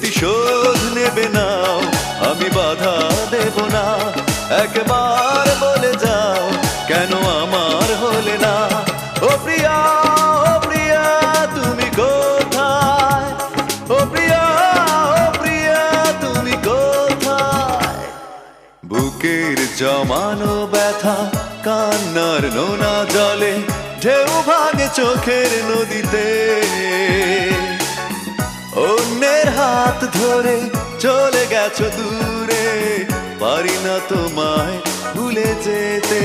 প্রতিশোধ নেবে নাও, আমি বাধা দেব না। একবার বলে যাও কেন আমার হলে না। ও প্রিয়া, ও প্রিয়া তুমি কোথায়? ও প্রিয়া, ও প্রিয়া তুমি কোথায়? বুকের জমানো ব্যথা কান্নার নোনা জলে ঢেউ ভাঙে চোখের নদীতে। অন্যের হাত ধরে চলে গেছো দূরে, পারি না তোমায় ভুলে যেতে।